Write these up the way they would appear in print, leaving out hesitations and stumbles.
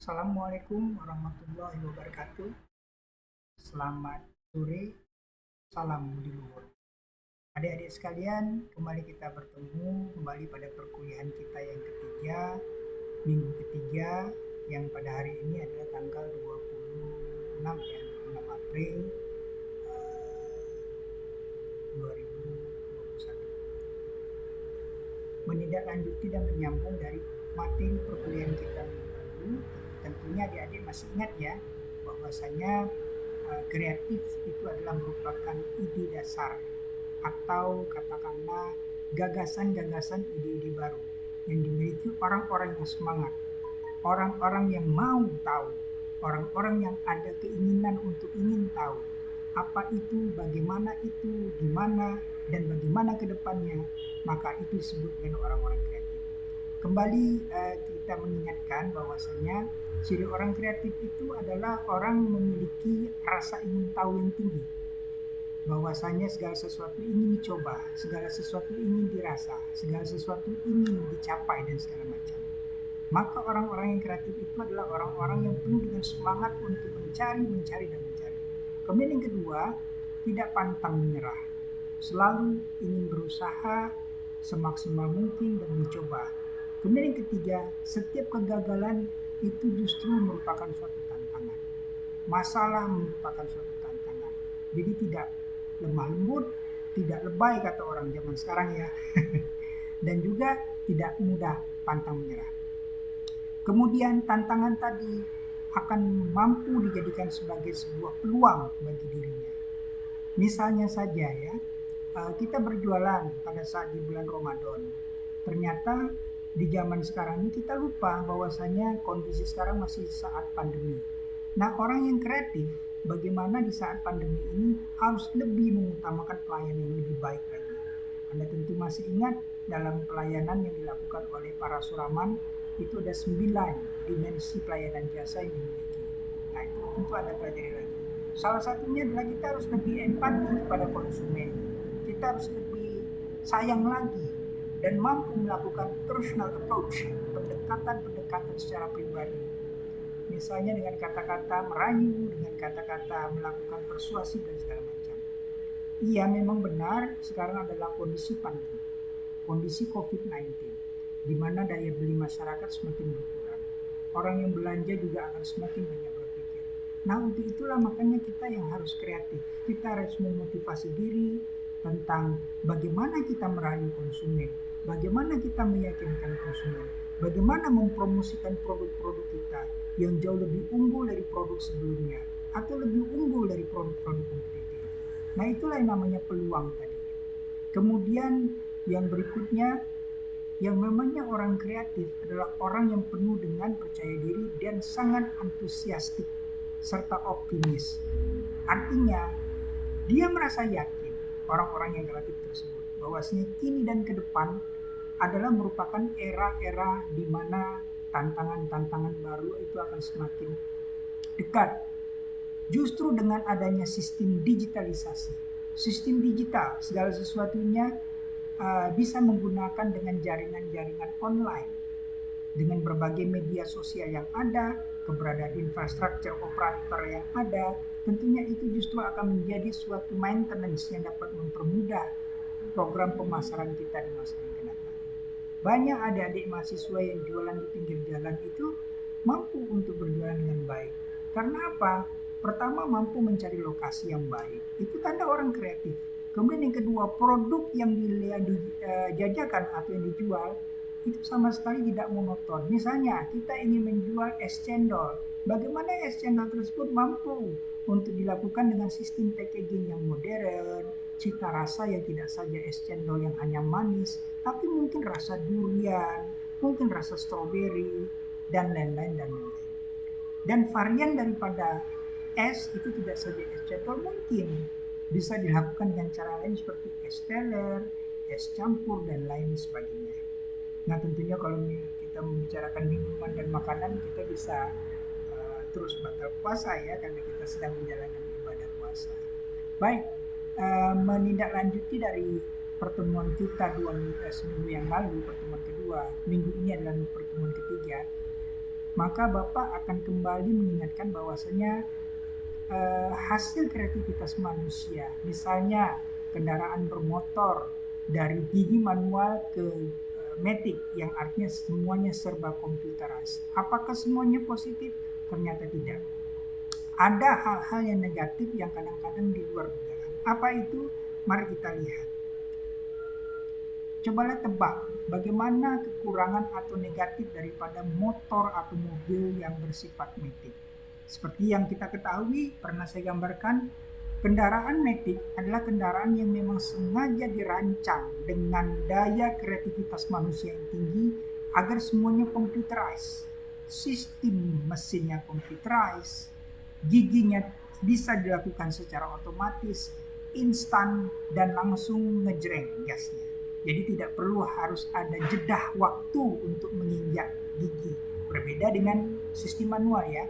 Assalamualaikum warahmatullahi wabarakatuh. Selamat sore, salam budi luhur. Adik-adik sekalian, kembali kita bertemu kembali pada perkuliahan kita yang ketiga, minggu ketiga, yang pada hari ini adalah tanggal 26 ya, 26 April 2021. Menindaklanjuti dan menyambung dari materi perkuliahan kita minggu lalu, tentunya adik-adik masih ingat ya bahwasanya kreatif itu adalah merupakan ide dasar atau katakanlah gagasan-gagasan ide-ide baru yang dimiliki orang-orang yang semangat, orang-orang yang mau tahu, orang-orang yang ada keinginan untuk ingin tahu apa itu, bagaimana itu, di mana, dan bagaimana ke depannya, maka itu disebut dengan orang-orang kreatif. Kembali kita mengingatkan bahwasanya ciri orang kreatif itu adalah orang memiliki rasa ingin tahu yang tinggi. Bahwasanya segala sesuatu ingin dicoba, segala sesuatu ingin dirasa, segala sesuatu ingin dicapai dan segala macam. Maka orang-orang yang kreatif itu adalah orang-orang yang penuh dengan semangat untuk mencari dan mencari. Kemudian yang kedua, tidak pantang menyerah. Selalu ingin berusaha semaksimal mungkin dan mencoba. Kemudian yang ketiga, setiap kegagalan itu justru merupakan suatu tantangan. Masalah merupakan suatu tantangan. Jadi tidak lemah lembut, tidak lebay kata orang zaman sekarang ya. Dan juga tidak mudah pantang menyerah. Kemudian tantangan tadi akan mampu dijadikan sebagai sebuah peluang bagi dirinya. Misalnya saja ya, kita berjualan pada saat di bulan Ramadan. Ternyata di zaman sekarang ini kita lupa bahwasanya kondisi sekarang masih saat pandemi. Nah, orang yang kreatif bagaimana di saat pandemi ini harus lebih mengutamakan pelayanan yang lebih baik lagi. Anda tentu masih ingat dalam pelayanan yang dilakukan oleh para suraman itu ada 9 dimensi pelayanan jasa yang dimiliki. Nah, itu tentu Anda pelajari lagi. Salah satunya adalah kita harus lebih empati kepada konsumen. Kita harus lebih sayang lagi dan mampu melakukan personal approach, pendekatan secara pribadi. Misalnya dengan kata-kata merayu, dengan kata-kata melakukan persuasi dan segala macam. Iya, memang benar sekarang adalah kondisi pandemi, kondisi COVID-19, di mana daya beli masyarakat semakin berkurang. Orang yang belanja juga akan semakin banyak berpikir. Nah, untuk itulah makanya kita yang harus kreatif. Kita harus memotivasi diri tentang bagaimana kita merayu konsumen, bagaimana kita meyakinkan konsumen, bagaimana mempromosikan produk-produk kita yang jauh lebih unggul dari produk sebelumnya atau lebih unggul dari produk-produk kompetitif. Nah, itulah yang namanya peluang tadi. Kemudian yang berikutnya, yang namanya orang kreatif adalah orang yang penuh dengan percaya diri dan sangat antusiastik serta optimis. Artinya, dia merasa yakin orang-orang yang kreatif tersebut bahwasanya kini dan ke depan adalah merupakan era-era di mana tantangan-tantangan baru itu akan semakin dekat. Justru dengan adanya sistem digitalisasi, sistem digital, segala sesuatunya bisa menggunakan dengan jaringan-jaringan online, dengan berbagai media sosial yang ada, keberadaan infrastruktur operator yang ada, tentunya itu justru akan menjadi suatu maintenance yang dapat mempermudah program pemasaran kita di masa yang akan datang. Banyak adik-adik mahasiswa yang jualan di pinggir jalan itu mampu untuk berjualan dengan baik. Karena apa? Pertama, mampu mencari lokasi yang baik. Itu tanda orang kreatif. Kemudian yang kedua, produk yang dijajakan atau yang dijual itu sama sekali tidak monoton. Misalnya kita ingin menjual es cendol. Bagaimana es cendol tersebut mampu untuk dilakukan dengan sistem packaging yang modern, cita rasa yang tidak saja es cendol yang hanya manis, tapi mungkin rasa durian, mungkin rasa stroberi, dan lain-lain. Dan varian daripada es itu tidak saja es cendol, mungkin bisa dilakukan dengan cara lain seperti es teler, es campur, dan lain sebagainya. Nah, tentunya kalau kita membicarakan minuman dan makanan, kita bisa terus batal puasa ya, karena kita sedang menjalankan ibadah puasa. Baik, menindaklanjuti dari pertemuan kita seminggu yang lalu, pertemuan kedua, minggu ini adalah pertemuan ketiga. maka Bapak akan kembali mengingatkan bahwasanya hasil kreativitas manusia, misalnya kendaraan bermotor dari gigi manual ke matic, yang artinya semuanya serba computerized. Apakah semuanya positif? Ternyata tidak. Ada hal-hal yang negatif yang kadang-kadang di luar dugaan. Apa itu? Mari kita lihat. Cobalah tebak bagaimana kekurangan atau negatif daripada motor atau mobil yang bersifat matic. Seperti yang kita ketahui, pernah saya gambarkan, kendaraan matic adalah kendaraan yang memang sengaja dirancang dengan daya kreativitas manusia yang tinggi agar semuanya computerized. Sistem mesinnya computerized, giginya bisa dilakukan secara otomatis, instan, dan langsung ngejreng gasnya. Jadi tidak perlu harus ada jeda waktu untuk menginjak gigi. Berbeda dengan sistem manual ya.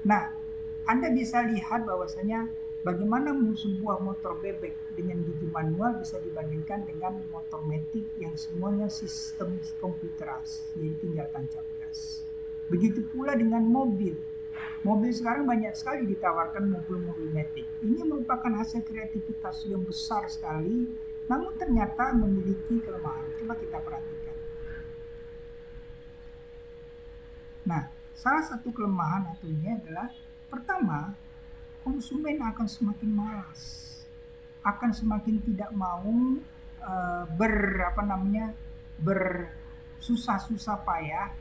Nah, Anda bisa lihat bahwasanya bagaimana sebuah motor bebek dengan gigi manual bisa dibandingkan dengan motor matic yang semuanya sistem komputerized, jadi tinggal tancap gas. Begitu pula dengan mobil. Mobil sekarang banyak sekali ditawarkan mobil-mobil matic. Ini merupakan hasil kreativitas yang besar sekali, namun ternyata memiliki kelemahan. Coba kita perhatikan. Nah, salah satu kelemahan atau ini adalah, pertama, konsumen akan semakin malas, akan semakin tidak mau bersusah-susah payah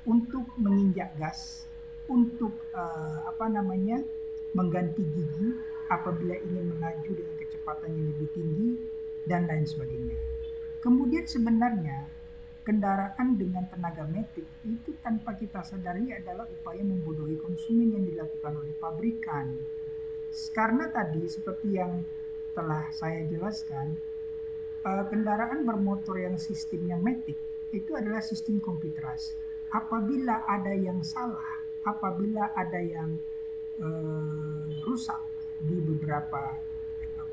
untuk menginjak gas, untuk mengganti gigi apabila ingin melaju dengan kecepatan yang lebih tinggi dan lain sebagainya. Kemudian sebenarnya kendaraan dengan tenaga matic itu tanpa kita sadari adalah upaya membodohi konsumen yang dilakukan oleh pabrikan. Karena tadi seperti yang telah saya jelaskan, kendaraan bermotor yang sistemnya matic itu adalah sistem komputerized. Apabila ada yang salah, apabila ada yang rusak di beberapa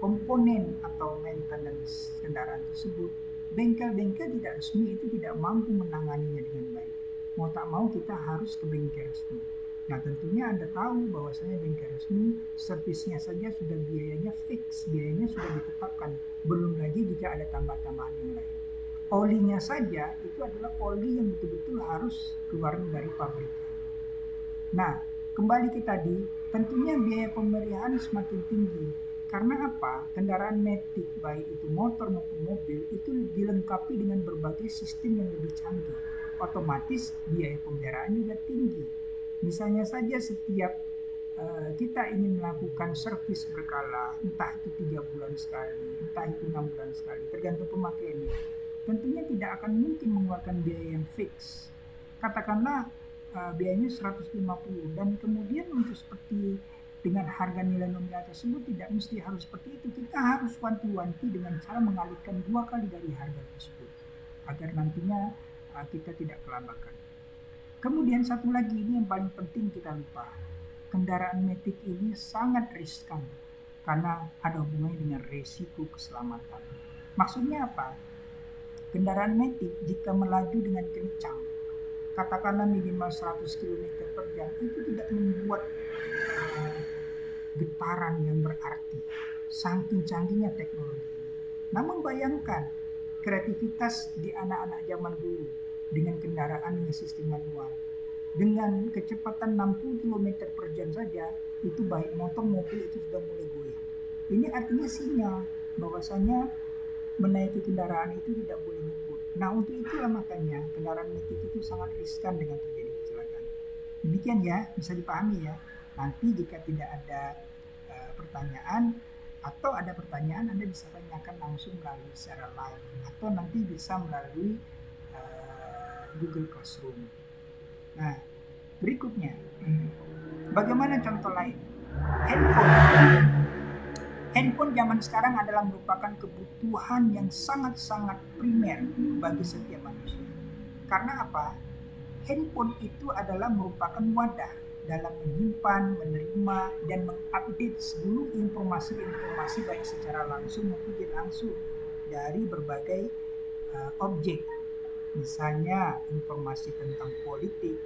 komponen atau maintenance kendaraan tersebut, bengkel-bengkel tidak resmi itu tidak mampu menanganinya dengan baik. Mau tak mau kita harus ke bengkel resmi. Nah, tentunya Anda tahu bahwasanya bengkel resmi servisnya saja sudah biayanya fix, biayanya sudah ditetapkan. Belum lagi jika ada tambah-tambahan yang lain. Olinya saja itu adalah oli yang betul-betul harus keluar dari pabrikan. Nah, kembali ke tadi, tentunya biaya pemeliharaan semakin tinggi. Karena apa? Kendaraan matic, baik itu motor maupun mobil, itu dilengkapi dengan berbagai sistem yang lebih canggih. Otomatis biaya pemeliharaan juga tinggi. Misalnya saja setiap kita ingin melakukan servis berkala, entah itu 3 bulan sekali, entah itu 6 bulan sekali, tergantung pemakaiannya. Tentunya tidak akan mungkin mengeluarkan biaya yang fix. Katakanlah biayanya 150, dan kemudian untuk seperti dengan harga nilai nominal tersebut tidak mesti harus seperti itu. Kita harus wanti-wanti dengan cara mengalihkan 2 kali dari harga tersebut agar nantinya kita tidak kelabakan. Kemudian satu lagi, ini yang paling penting kita lupa. Kendaraan matic ini sangat riskan karena ada hubungannya dengan resiko keselamatan. Maksudnya apa? Kendaraan matic jika melaju dengan kencang, katakanlah minimal 100 km per jam, itu tidak membuat getaran yang berarti, saking canggihnya teknologi ini. Namun bayangkan kreativitas di anak-anak zaman dulu dengan kendaraan yang sistem manual, dengan kecepatan 60 km per jam saja, itu baik motor mobil itu sudah mulai goyang. Ini artinya sinyal bahwasanya menaiki kendaraan itu tidak boleh ngebut. Nah, untuk itulah makanya kendaraan matic itu sangat riskan dengan terjadi kecelakaan. Demikian ya, bisa dipahami ya. Nanti jika tidak ada pertanyaan atau ada pertanyaan, Anda bisa tanyakan langsung melalui secara live atau nanti bisa melalui Google Classroom. Nah, berikutnya, bagaimana contoh lain? Handphone zaman sekarang adalah merupakan kebutuhan yang sangat-sangat primer bagi setiap manusia. Karena apa? Handphone itu adalah merupakan wadah dalam menyimpan, menerima, dan mengupdate seluruh informasi-informasi baik secara langsung maupun tidak langsung dari berbagai objek. Misalnya informasi tentang politik,